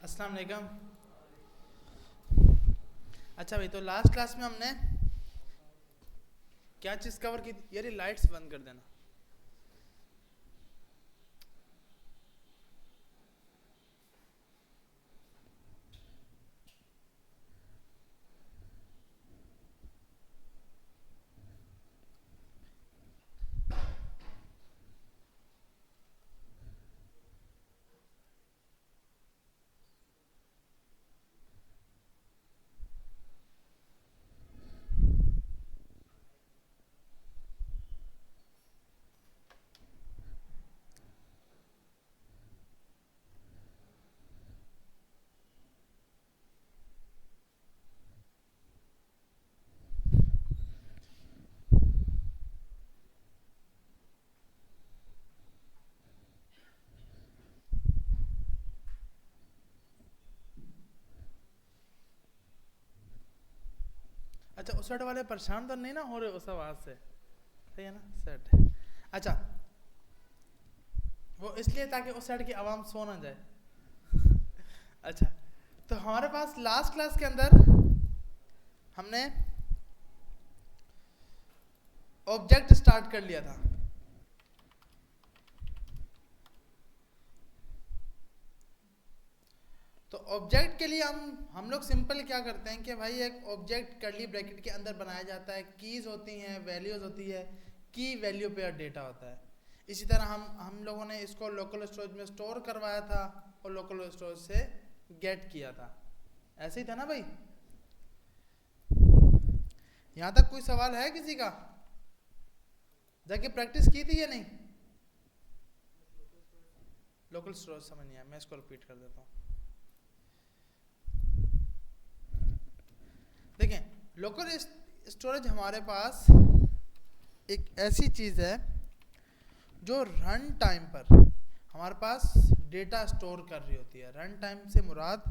अस्सलाम वालेकुम। अच्छा भाई, तो लास्ट क्लास में हमने क्या चीज़ कवर की थी? यार ये लाइट्स बंद कर देना। अच्छा, उस साइड वाले परेशान तो नहीं ना हो रहे उस आवाज़ से? सही है ना? सेट है। अच्छा, वो इसलिए ताकि उस साइड की आवाम सो ना जाए। अच्छा, तो हमारे पास लास्ट क्लास के अंदर हमने ऑब्जेक्ट स्टार्ट कर लिया था। तो ऑब्जेक्ट के लिए हम लोग सिंपल क्या करते हैं कि भाई एक ऑब्जेक्ट कर्ली ब्रैकेट के अंदर बनाया जाता है, कीज होती हैं, वैल्यूज होती है, की वैल्यू पेयर डेटा होता है। इसी तरह हम लोगों ने इसको लोकल स्टोरेज में स्टोर करवाया था और लोकल स्टोरेज से गेट किया था। ऐसे ही था ना भाई? यहाँ तक कोई सवाल है किसी का? जाके प्रैक्टिस की थी या नहीं? लोकल स्टोरेज समझ नहीं आया, मैं इसको रिपीट कर देता हूँ। देखें, लोकल स्टोरेज हमारे पास एक ऐसी चीज़ है जो रन टाइम पर हमारे पास डेटा स्टोर कर रही होती है। रन टाइम से मुराद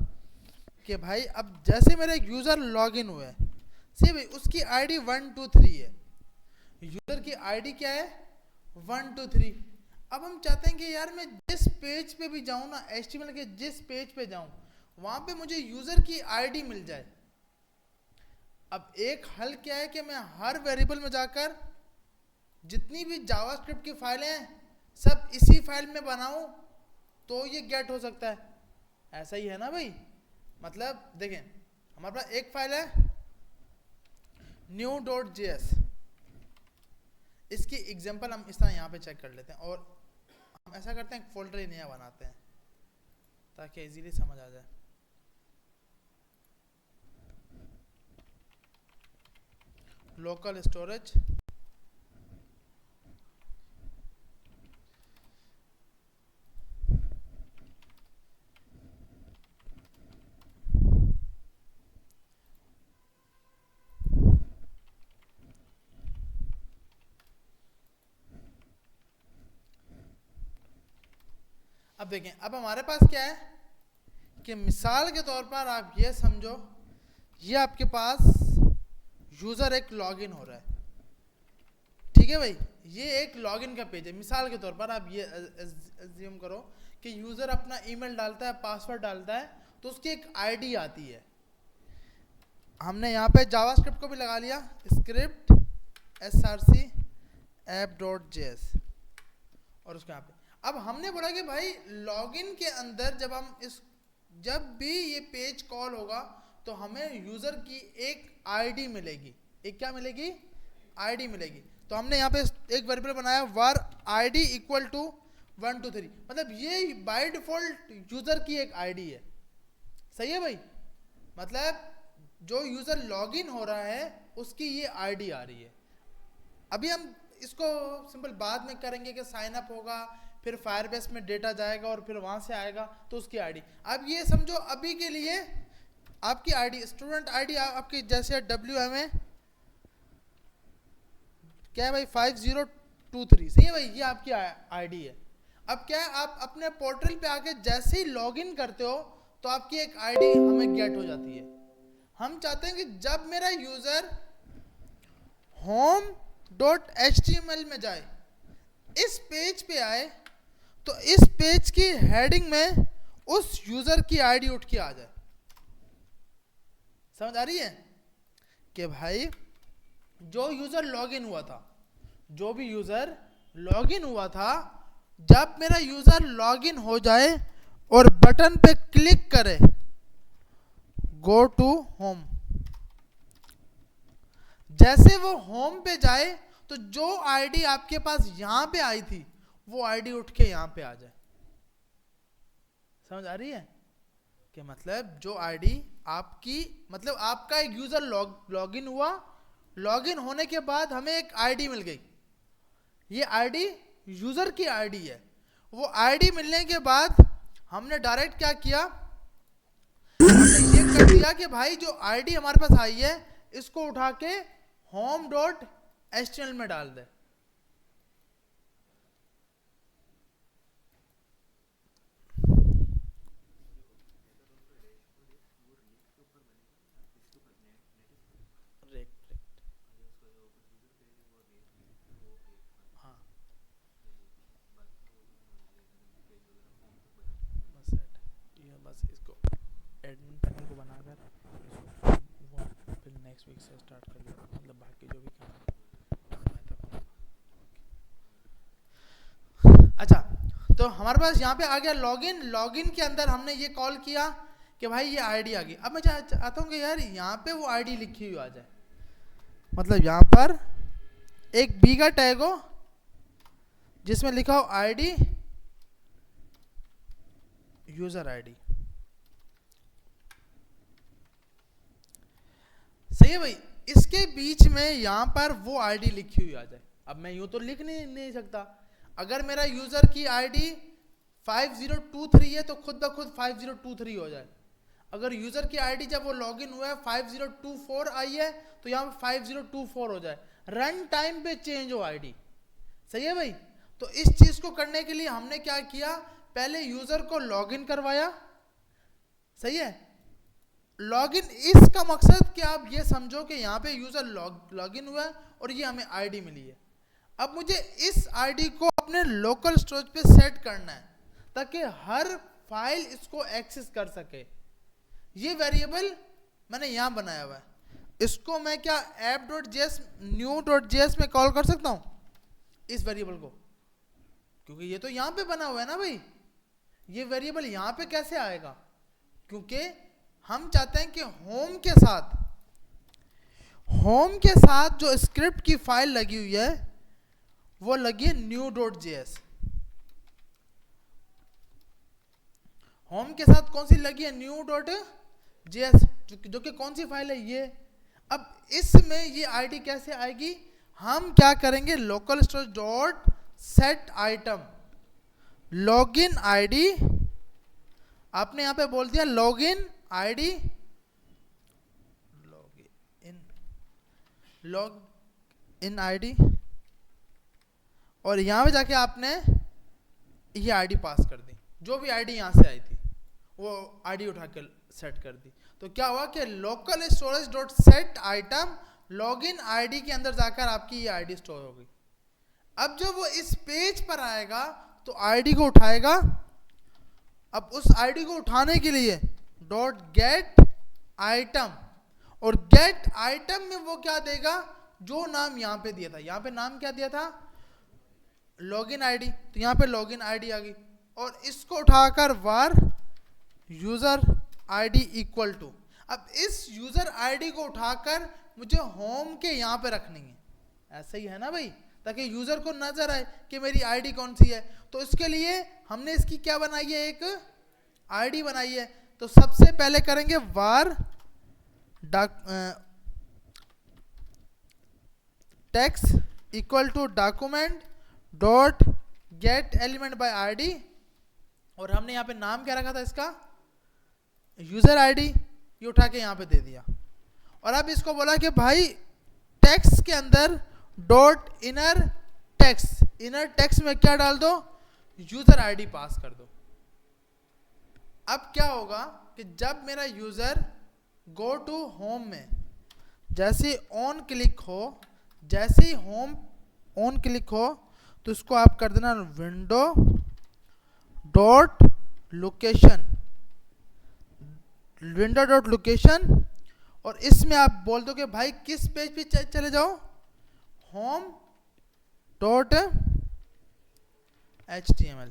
कि भाई अब जैसे मेरा यूज़र लॉग इन हुआ है, सी भाई उसकी आईडी 123 है। यूज़र की आईडी क्या है? 123। अब हम चाहते हैं कि यार मैं जिस पेज पे भी जाऊँ ना, HTML के जिस पेज पे जाऊँ वहाँ पे मुझे यूज़र की आईडी मिल जाए। अब एक हल क्या है कि मैं हर वेरिएबल में जाकर जितनी भी जावास्क्रिप्ट की फाइलें हैं सब इसी फाइल में बनाऊं तो ये गेट हो सकता है। ऐसा ही है ना भाई? मतलब देखें, हमारे पास एक फाइल है new.js। इसकी एग्जांपल हम इस तरह यहाँ पे चेक कर लेते हैं और हम ऐसा करते हैं फोल्डर ही नया बनाते हैं ताकि इजीली समझ आ जाए। लोकल स्टोरेज अब देखें, अब हमारे पास क्या है कि मिसाल के तौर पर आप ये समझो, ये आपके पास यूज़र एक लॉगिन हो रहा है, ठीक है भाई? ये एक लॉगिन का पेज है। मिसाल के तौर पर आप ये अज्यूम करो कि यूज़र अपना ईमेल डालता है, पासवर्ड डालता है, तो उसकी एक आईडी आती है। हमने यहाँ पे जावास्क्रिप्ट को भी लगा लिया, स्क्रिप्ट src app.js, और उसके यहाँ पे अब हमने बोला कि भाई लॉगिन के अंदर जब भी ये पेज कॉल होगा तो हमें यूज़र की एक आईडी मिलेगी। एक क्या मिलेगी? आईडी मिलेगी। तो हमने यहाँ पे एक वेरिएबल बनाया var id इक्वल टू 123। मतलब ये बाय डिफॉल्ट यूज़र की एक आईडी है। सही है भाई? मतलब जो यूज़र लॉगिन हो रहा है उसकी ये आईडी आ रही है। अभी हम इसको सिंपल बाद में करेंगे कि साइन अप होगा, फिर फायरबेस में डेटा जाएगा और फिर वहाँ से आएगा तो उसकी आईडी। अब ये समझो अभी के लिए आपकी आईडी, स्टूडेंट आईडी आपकी जैसे WMA क्या है भाई 5023। सही है भाई? ये आपकी आईडी है। अब क्या है, आप अपने पोर्टल पे आके जैसे ही लॉगिन करते हो तो आपकी एक आईडी हमें गेट हो जाती है। हम चाहते हैं कि जब मेरा यूज़र home.html में जाए, इस पेज पे आए, तो इस पेज की हेडिंग में उस यूजर की आईडी उठ के आ जाए। समझ आ रही है कि भाई जो यूजर लॉगिन हुआ था, जो भी यूजर लॉगिन हुआ था, जब मेरा यूजर लॉगिन हो जाए और बटन पे क्लिक करे गो टू होम, जैसे वो होम पे जाए तो जो आईडी आपके पास यहां पे आई थी वो आईडी उठ के यहां पे आ जाए। समझ आ रही है कि मतलब जो आईडी आपकी, मतलब आपका एक यूजर लॉगिन हुआ, लॉगिन होने के बाद हमें एक आईडी मिल गई, ये आईडी यूजर की आईडी है। वो आईडी मिलने के बाद हमने डायरेक्ट क्या किया, हमने ये कर दिया कि भाई जो आईडी हमारे पास आई है इसको उठा के home.html में डाल दे। बस इसको एडमिन पैनल को बनाकर वो फिर नेक्स्ट वीक से स्टार्ट कर लिया, मतलब बाकी जो भी काम है। अच्छा, तो हमारे पास यहाँ पे आ गया लॉगिन। लॉगिन के अंदर हमने ये कॉल किया कि भाई ये आईडी आ गई। अब मैं चाहता हूँ कि यार यहाँ पे वो आईडी लिखी हुई आ जाए, मतलब यहाँ पर एक बी का टैग हो जिसमें लिखा हो आईडी यूजर आईडी। सही है भाई, इसके बीच में यहां पर वो आईडी लिखी हुई आ जाए। अब मैं यूं तो लिख नहीं सकता, अगर मेरा यूजर की आईडी 5023 है तो खुद ब खुद 5023 हो जाए। अगर यूजर की आईडी जब वो लॉगिन हुआ है 5024 आई है तो यहां पर 5024 हो जाए, रन टाइम पे चेंज हो आईडी। सही है भाई, तो इस चीज को करने के लिए हमने क्या किया, पहले यूजर को लॉगिन करवाया। सही है, लॉगिन, इसका मकसद कि आप ये समझो कि यहाँ पे यूजर लॉगिन हुआ है और ये हमें आईडी मिली है। अब मुझे इस आईडी को अपने लोकल स्टोरेज पे सेट करना है ताकि हर फाइल इसको एक्सेस कर सके। ये वेरिएबल मैंने यहाँ बनाया हुआ है, इसको मैं क्या app.js new.js में कॉल कर सकता हूँ इस वेरिएबल को, क्योंकि ये तो यहाँ पे बना हुआ है ना भाई। ये वेरिएबल यहाँ पे कैसे आएगा, क्योंकि हम चाहते हैं कि होम के साथ जो स्क्रिप्ट की फाइल लगी हुई है वो लगी है new.js। होम के साथ कौन सी लगी है, new.js, जो कि कौन सी फाइल है ये। अब इसमें ये आईडी कैसे आएगी, हम क्या करेंगे, local storage dot set item login ID, आपने यहां पे बोल दिया लॉगिन आईडी, लॉगिन आईडी, और यहां पे जाके आपने ये आईडी पास कर दी, जो भी आईडी यहां से आई थी वो आईडी उठा के सेट कर दी। तो क्या हुआ कि local storage dot set item login ID के अंदर जाकर आपकी ये आईडी स्टोर हो गई। अब जब वो इस पेज पर आएगा तो आईडी को उठाएगा। अब उस आईडी को उठाने के लिए डॉट गेट आइटम, और गेट आइटम में वो क्या देगा, जो नाम यहां पे दिया था, यहां पे नाम क्या दिया था, लॉगिन आईडी, तो यहां पे लॉगिन आईडी आ गई। और इसको उठाकर वार यूजर आईडी इक्वल टू, अब इस यूजर आईडी को उठाकर मुझे होम के यहां पे रखनी है, ऐसा ही है ना भाई, ताकि यूजर को नजर आए कि मेरी आईडी कौन सी है। तो इसके लिए हमने इसकी क्या बनाई है, एक आईडी बनाई है। तो सबसे पहले करेंगे var text equal to document dot get element by ID, और हमने यहाँ पे नाम क्या रखा था इसका, यूजर आईडी, ये उठा के यहाँ पे दे दिया। और अब इसको बोला कि भाई टेक्स्ट के अंदर डॉट इनर टेक्स्ट में क्या डाल दो, यूजर आईडी पास कर दो। अब क्या होगा कि जब मेरा यूजर गो टू होम में जैसे ऑन क्लिक हो, जैसे ही होम ऑन क्लिक हो तो इसको आप कर देना window dot location window dot location, और इसमें आप बोल दो कि भाई किस पेज पे चले जाओ, होम डॉट HTML।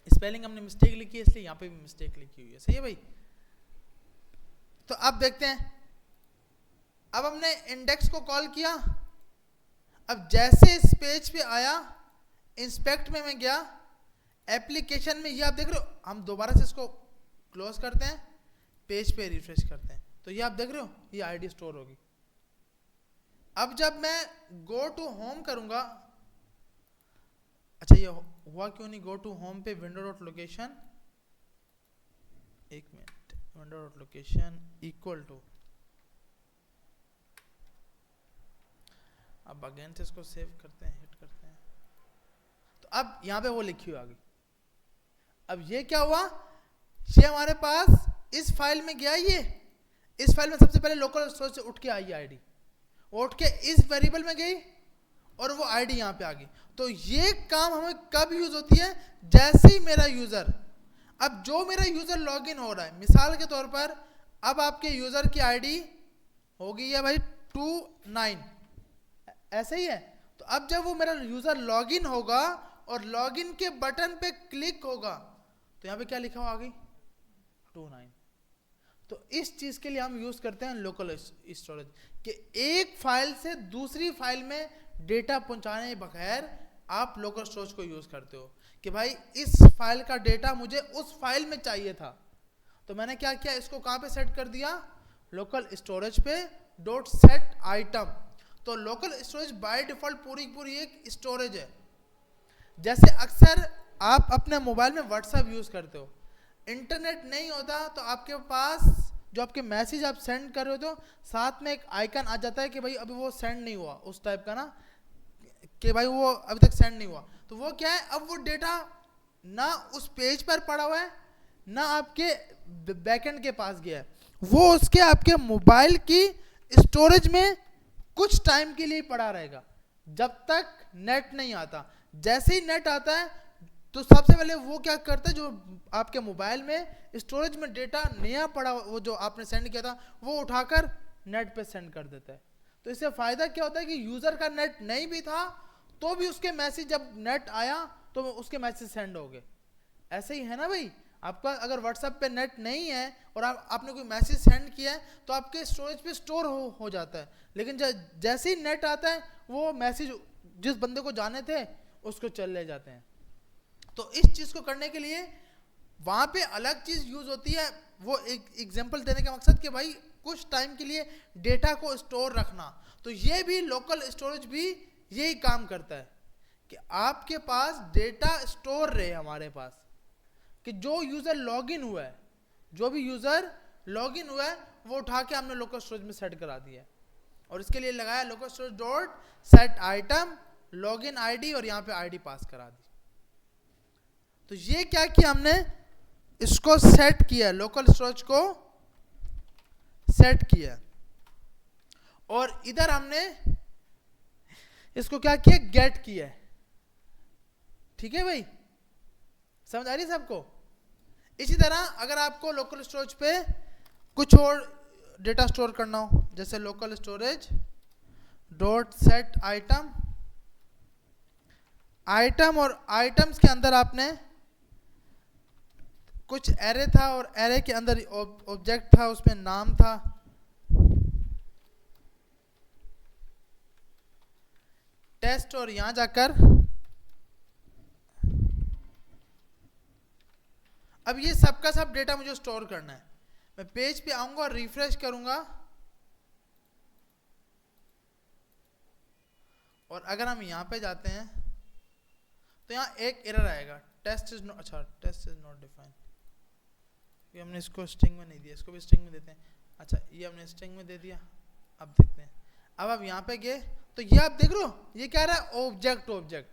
स्पेलिंग हमने मिस्टेक लिखी है इसलिए यहाँ पे भी मिस्टेक लिखी हुई है, सही है भाई। तो अब देखते हैं, अब हमने इंडेक्स को कॉल किया, अब जैसे इस पेज पे आया, इंस्पेक्ट में मैं गया, एप्लीकेशन में, ये आप देख रहे हो, हम दोबारा से इसको क्लोज करते हैं, पेज पे रिफ्रेश करते हैं, तो ये आप देख रहे हो ये आईडी स्टोर होगी। अब जब मैं गो टू होम करूंगा, अच्छा ये हुआ क्यों नहीं, गो टू होम पे विंडो डॉट लोकेशन, एक minute, window dot location equal to, अब अगेन से इसको सेव करते हैं, हिट करते हैं, तो अब यहां पे वो लिखी हुई आ गई। अब ये क्या हुआ, ये हमारे पास इस फाइल में गया, ये इस फाइल में सबसे पहले लोकल स्टोरेज से उठ के आई आईडी, उठ के इस वेरिएबल में गई और वो आईडी यहाँ पे आ गई। तो ये काम हमें कब यूज होती है, जैसे ही मेरा यूजर, अब जो मेरा यूजर लॉगिन हो रहा है, मिसाल के तौर पर अब आपके यूजर की आईडी हो गई है भाई 29, ऐसे ही है। तो अब जब वो मेरा यूजर लॉगिन होगा और लॉगिन के बटन पे क्लिक होगा, तो यहाँ पे क्या लिखा हुआ आ गई 29। तो इस चीज के लिए हम यूज करते हैं लोकल स्टोरेज, कि एक फाइल से दूसरी फाइल में डेटा पहुंचाने बगैर आप लोकल स्टोरेज को यूज करते हो, कि भाई इस फाइल का डेटा मुझे उस फाइल में चाहिए था, तो मैंने क्या किया, इसको कहां पे सेट कर दिया, लोकल स्टोरेज पे डॉट सेट आइटम। तो लोकल स्टोरेज बाय डिफॉल्ट पूरी एक स्टोरेज है। जैसे अक्सर आप अपने मोबाइल में व्हाट्सएप यूज करते हो, इंटरनेट नहीं होता तो आपके पास जो आपके मैसेज आप सेंड कर रहे हो, तो साथ में एक आइकन आ जाता है कि भाई अभी वो सेंड नहीं हुआ, उस टाइप का ना, कि भाई वो अभी तक सेंड नहीं हुआ। तो वो क्या है, अब वो डेटा ना उस पेज पर पड़ा हुआ है, ना आपके बैकएंड के पास गया है, वो उसके आपके मोबाइल की स्टोरेज में कुछ टाइम के लिए पड़ा रहेगा, जब तक नेट नहीं आता। जैसे ही नेट आता है तो सबसे पहले वो क्या करता है, जो आपके मोबाइल में स्टोरेज में डेटा नया पड़ा, वो जो आपने सेंड किया था, वो उठाकर नेट पे सेंड कर देता है। तो इससे फायदा क्या होता है कि यूजर का नेट नहीं भी था तो भी उसके मैसेज, जब नेट आया तो उसके मैसेज सेंड हो गए। ऐसे ही है ना भाई, आपका अगर व्हाट्सएप पे नेट नहीं है और आपने कोई मैसेज सेंड किया है तो आपके स्टोरेज पे स्टोर हो जाता है, लेकिन जैसे ही नेट आता है वो मैसेज जिस बंदे को जाने थे उसको चले जाते हैं। तो इस चीज को करने के लिए वहां पे अलग चीज यूज होती है। वो एक एग्जांपल देने का मकसद कि भाई कुछ टाइम के लिए डेटा को स्टोर रखना, तो ये भी लोकल स्टोरेज भी यही काम करता है कि आपके पास डेटा स्टोर रहे हमारे पास, कि जो यूजर लॉगिन हुआ है, जो भी यूजर लॉगिन हुआ है वो उठा के हमने लोकल स्टोरेज में सेट करा दिया है। और इसके लिए लगाया local storage dot set item login ID, और यहाँ पे आईडी पास करा दी। तो ये क्या किया हमने, इसको सेट किया, लोकल स्टोरेज को सेट किया, और इधर हमने इसको क्या किया, गेट किया। ठीक है भाई, समझ आ रही है सबको। इसी तरह अगर आपको लोकल स्टोरेज पे कुछ और डेटा स्टोर करना हो, जैसे local storage dot set item, item और आइटम्स के अंदर आपने कुछ एरे था और एरे के अंदर ऑब्जेक्ट था, उसमें नाम था, टेस्ट, और यहां जाकर अब ये सबका सब डेटा मुझे स्टोर करना है। मैं पेज पे आऊंगा और रिफ्रेश करूंगा, और अगर हम यहां पे जाते हैं तो यहां एक एरर आएगा, टेस्ट इज नॉट, अच्छा टेस्ट इज नॉट डिफाइंड, ये हमने इसको स्ट्रिंग में नहीं दिया, इसको भी स्ट्रिंग में देते हैं। अच्छा ये हमने स्ट्रिंग में दे दिया। अब देखते हैं, अब आप यहाँ पे गए तो ये आप देख रहे हो ये क्या रहा है, ऑब्जेक्ट। ऑब्जेक्ट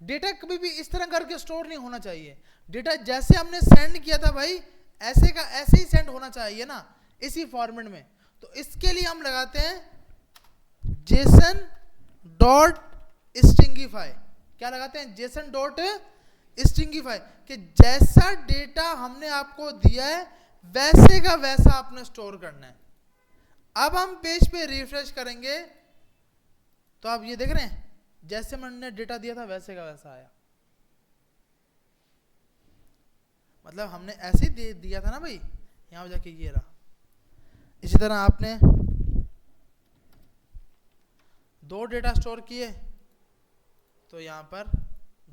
डेटा कभी भी इस तरह करके स्टोर नहीं होना चाहिए। डेटा जैसे हमने सेंड किया था भाई, ऐसे का ऐसे ही सेंड होना चाहिए ना, इसी फॉर्मेट में। तो इसके लिए हम लगाते हैं जेसन डॉट स्ट्रिंगिफाई। क्या लगाते हैं, जेसन डॉट स्ट्रिंगिफाई, कि जैसा डेटा हमने आपको दिया है वैसे का वैसा आपने स्टोर करना है। अब हम पेज पे रिफ्रेश करेंगे तो आप ये देख रहे हैं जैसे मैंने डेटा दिया था वैसे का वैसा आया। मतलब हमने ऐसे ही दिया था ना भाई, यहां जाके ये रहा। इसी तरह आपने 2 डेटा स्टोर किए तो यहां पर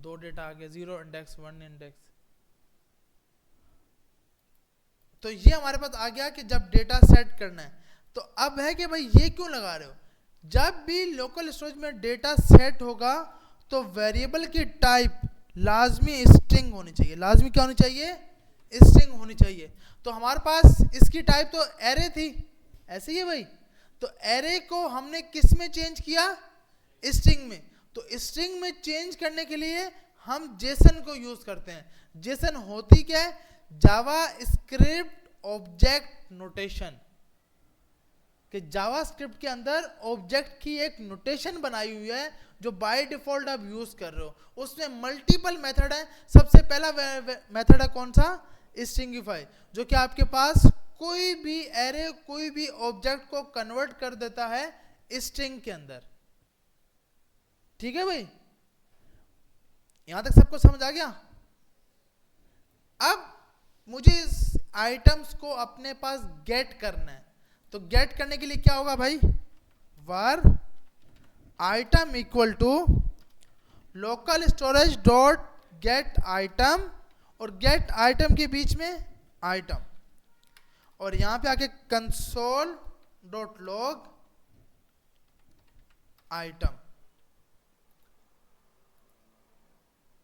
2 डेटा आ गए, 0 इंडेक्स 1 इंडेक्स। तो ये हमारे पास आ गया कि जब डेटा सेट करना है। तो अब है कि भाई ये क्यों लगा रहे हो, जब भी लोकल स्टोरेज में डेटा सेट होगा तो वेरिएबल की टाइप लाजमी स्ट्रिंग होनी चाहिए। लाजमी क्या होनी चाहिए, स्ट्रिंग होनी चाहिए। तो हमारे पास इसकी टाइप तो एरे थी, ऐसे ही है भाई। तो एरे को हमने किस में चेंज किया, स्ट्रिंग में। तो स्ट्रिंग में चेंज करने के लिए हम जेसन को यूज करते हैं। जेसन होती क्या है, जावा स्क्रिप्ट ऑब्जेक्ट नोटेशन। कि जावा स्क्रिप्ट के अंदर ऑब्जेक्ट की एक नोटेशन बनाई हुई है जो बाय डिफॉल्ट आप यूज कर रहे हो। उसमें मल्टीपल मेथड है। सबसे पहला मेथड है कौन सा, स्ट्रिंगिफाई, जो कि आपके पास कोई भी एरे कोई भी ऑब्जेक्ट को कन्वर्ट कर देता है स्ट्रिंग के अंदर। ठीक है भाई, यहां तक सबको समझ आ गया। अब मुझे इस आइटम्स को अपने पास गेट करना है। तो गेट करने के लिए क्या होगा भाई, var item equal to local storage dot get item, और गेट आइटम के बीच में आइटम, और यहां पे आके कंसोल डॉट लॉग आइटम।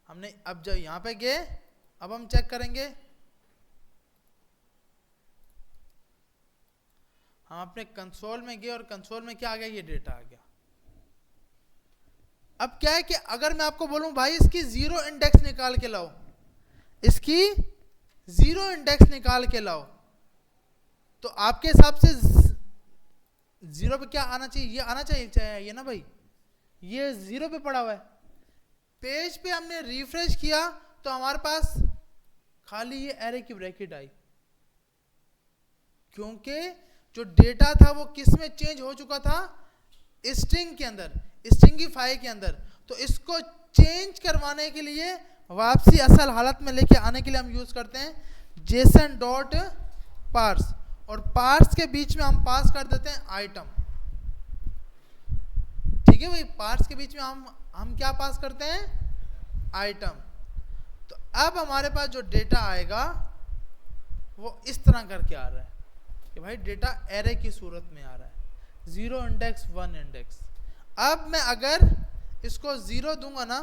हमने अब जब यहां पे गए, अब हम चेक करेंगे, हम अपने कंसोल में गए और कंसोल में क्या आ गया, ये डेटा आ गया। अब क्या है कि अगर मैं आपको बोलूं भाई इसकी 0 इंडेक्स निकाल के लाओ, इसकी 0 इंडेक्स निकाल के लाओ, तो आपके हिसाब से 0 पे क्या आना चाहिए, ये आना चाहिए ये ना भाई, ये 0 पे पड़ा हुआ है। पेज पे हमने रिफ्रेश किया तो हमारे पास खाली ये एरे की ब्रैकेट आई, क्योंकि जो डेटा था वो किस में चेंज हो चुका था, स्ट्रिंग के अंदर, स्ट्रिंगिफाई के अंदर। तो इसको चेंज करवाने के लिए, वापसी असल हालत में लेके आने के लिए हम यूज करते हैं जेसन डॉट पार्स, और पार्स के बीच में हम पास कर देते हैं आइटम। ठीक है भाई, पार्स के बीच में हम क्या पास करते हैं, आइटम। तो अब हमारे पास जो डेटा आएगा वो इस तरह करके आ रहा है कि भाई डेटा एरे की सूरत में आ रहा है, 0 इंडेक्स 1 इंडेक्स। अब मैं अगर इसको 0 दूंगा ना,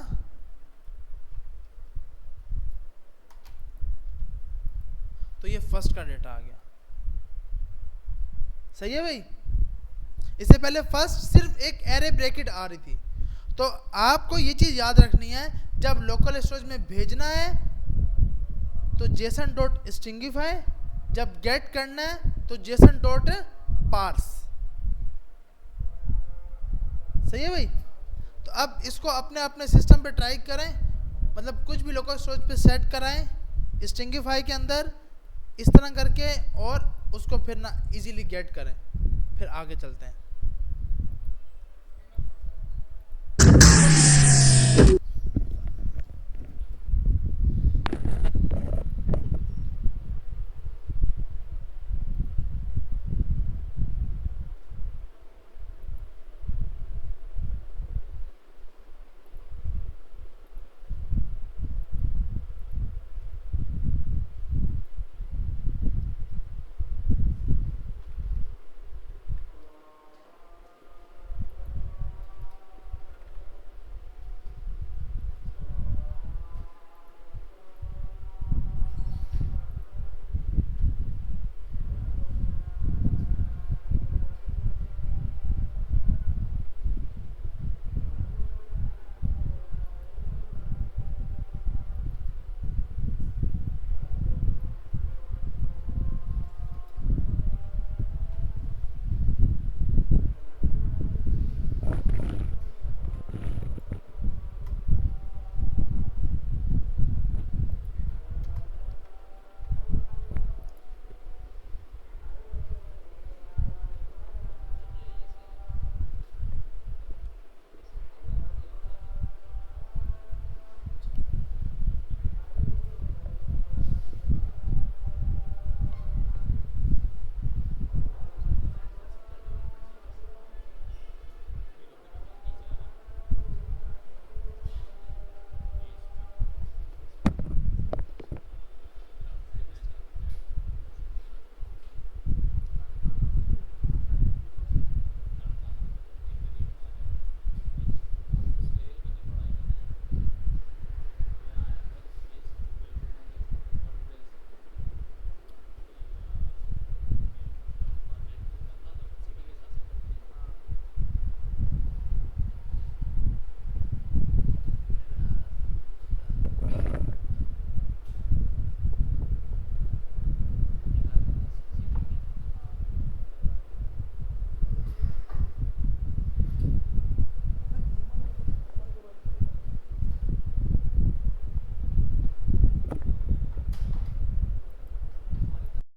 तो ये फर्स्ट का डेटा आ गया। सही है भाई, इससे पहले फर्स्ट सिर्फ एक एरे ब्रैकेट आ रही थी। तो आपको ये चीज याद रखनी है, जब लोकल स्टोरेज में भेजना है तो जेसन डॉट स्ट्रिंगिफाई, जब गेट करना है तो जेसन डॉट पार्स। सही है भाई। तो अब इसको अपने अपने सिस्टम पे ट्राई करें, मतलब कुछ भी लोकल स्टोरेज पे सेट कराएं स्ट्रिंगिफाई के अंदर इस तरह करके, और उसको फिर ना इजीली गेट करें। फिर आगे चलते हैं।